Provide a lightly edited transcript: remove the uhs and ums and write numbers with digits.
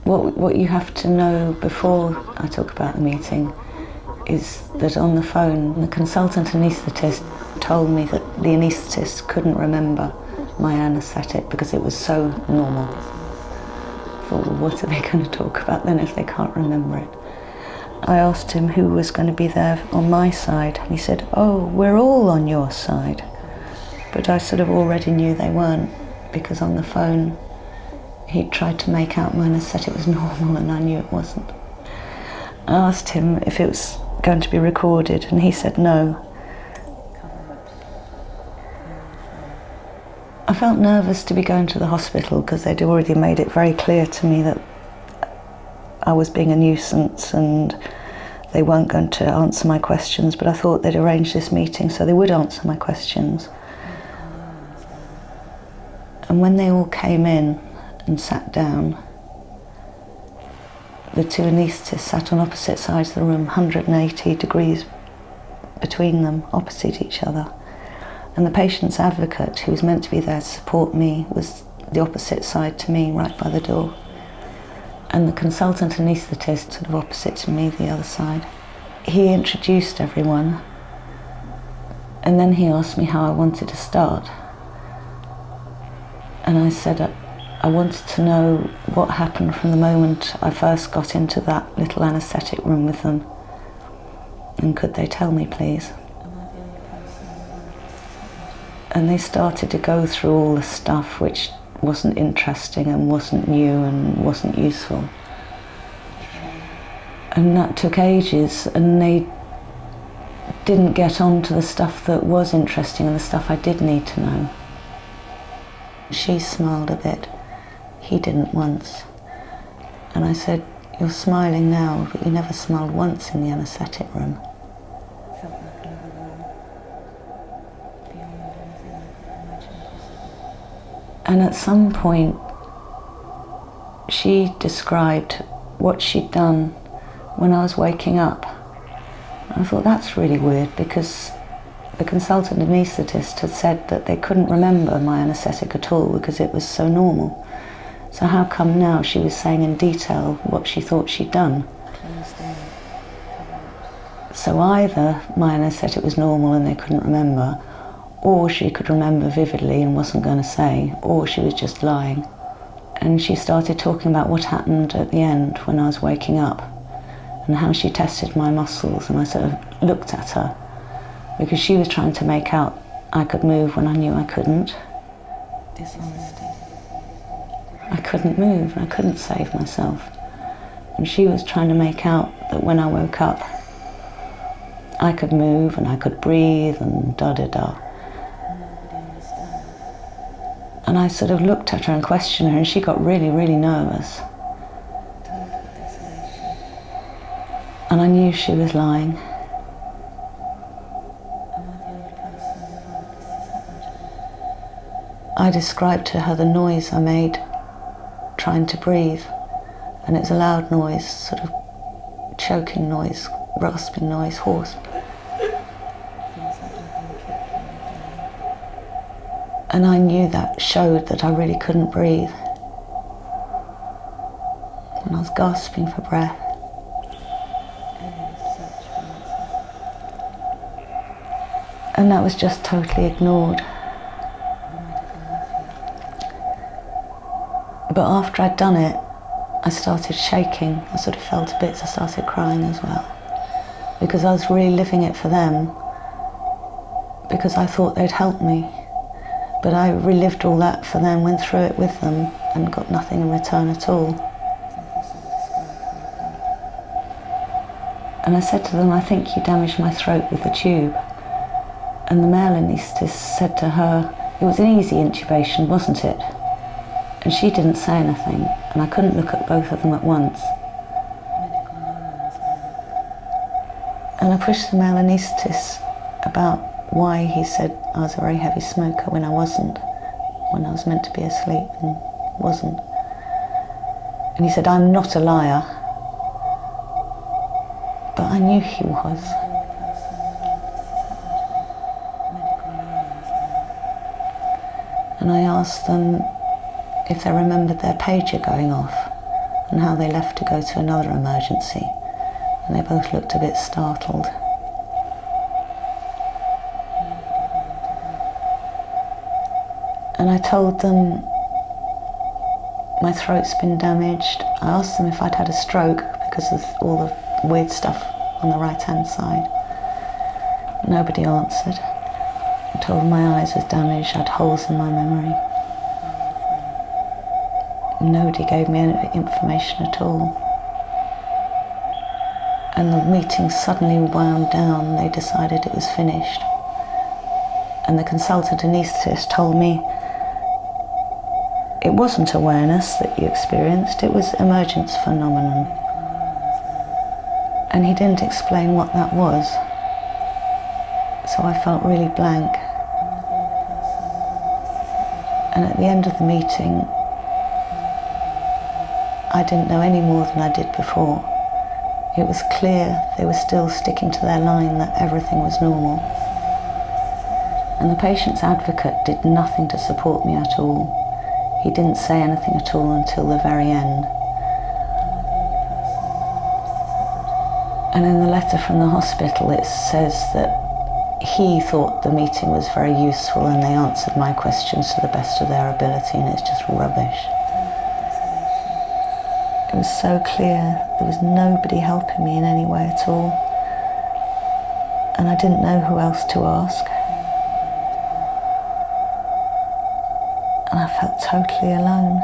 What you have to know before I talk about the meeting is that on the phone, the consultant anaesthetist told me that the anaesthetist couldn't remember my anaesthetic because it was so normal. I thought, well, what are they going to talk about then if they can't remember it? I asked him who was going to be there on my side, and he said, oh, we're all on your side. But I sort of already knew they weren't, because on the phone he tried to make out my anaesthetic was normal and I knew it wasn't. I asked him if it was going to be recorded, and he said no. I felt nervous to be going to the hospital because they'd already made it very clear to me that I was being a nuisance and they weren't going to answer my questions, but I thought they'd arranged this meeting so they would answer my questions. And when they all came in and sat down, the two anaesthetists sat on opposite sides of the room, 180 degrees between them, opposite each other. And the patient's advocate, who was meant to be there to support me, was the opposite side to me, right by the door. And the consultant anaesthetist, sort of opposite to me, the other side. He introduced everyone, and then he asked me how I wanted to start. And I said I wanted to know what happened from the moment I first got into that little anaesthetic room with them. And could they tell me, please? And they started to go through all the stuff which wasn't interesting and wasn't new and wasn't useful. And that took ages, and they didn't get on to the stuff that was interesting and the stuff I did need to know. She smiled a bit. He didn't once. And I said, you're smiling now, but you never smiled once in the anaesthetic room. And at some point, she described what she'd done when I was waking up. And I thought, that's really weird, because the consultant anaesthetist had said that they couldn't remember my anaesthetic at all because it was so normal. So how come now she was saying in detail what she thought she'd done? So either my anaesthetic was normal and they couldn't remember, or she could remember vividly and wasn't going to say, or she was just lying. And she started talking about what happened at the end when I was waking up and how she tested my muscles, and I sort of looked at her because she was trying to make out I could move when I knew I couldn't. Dishonesty. I couldn't move, I couldn't save myself. And she was trying to make out that when I woke up I could move and I could breathe and da-da-da. And I sort of looked at her and questioned her, and she got really, really nervous. And I knew she was lying. I described to her the noise I made trying to breathe, and it's a loud noise, sort of choking noise, rasping noise, hoarse. And I knew that showed that I really couldn't breathe. And I was gasping for breath. And that was just totally ignored. But after I'd done it, I started shaking. I sort of fell to bits. I started crying as well, because I was really living it for them, because I thought they'd help me. But I relived all that for them, went through it with them, and got nothing in return at all. And I said to them, I think you damaged my throat with the tube. And the male anaesthetist said to her, it was an easy intubation, wasn't it? And she didn't say anything, and I couldn't look at both of them at once. And I pushed the male anaesthetist about why he said I was a very heavy smoker when I wasn't, when I was meant to be asleep and wasn't. And he said, I'm not a liar. But I knew he was. And I asked them if they remembered their pager going off and how they left to go to another emergency, and they both looked a bit startled. And I told them my throat's been damaged. I asked them if I'd had a stroke because of all the weird stuff on the right-hand side. Nobody answered. I told them my eyes was damaged, I had holes in my memory. Nobody gave me any information at all. And the meeting suddenly wound down. They decided it was finished. And the consultant anaesthetist told me it wasn't awareness that you experienced, it was emergence phenomenon. And he didn't explain what that was. So I felt really blank. And at the end of the meeting, I didn't know any more than I did before. It was clear they were still sticking to their line that everything was normal. And the patient's advocate did nothing to support me at all. He didn't say anything at all until the very end. And in the letter from the hospital it says that he thought the meeting was very useful and they answered my questions to the best of their ability, and it's just rubbish. It was so clear there was nobody helping me in any way at all, and I didn't know who else to ask. And I felt totally alone.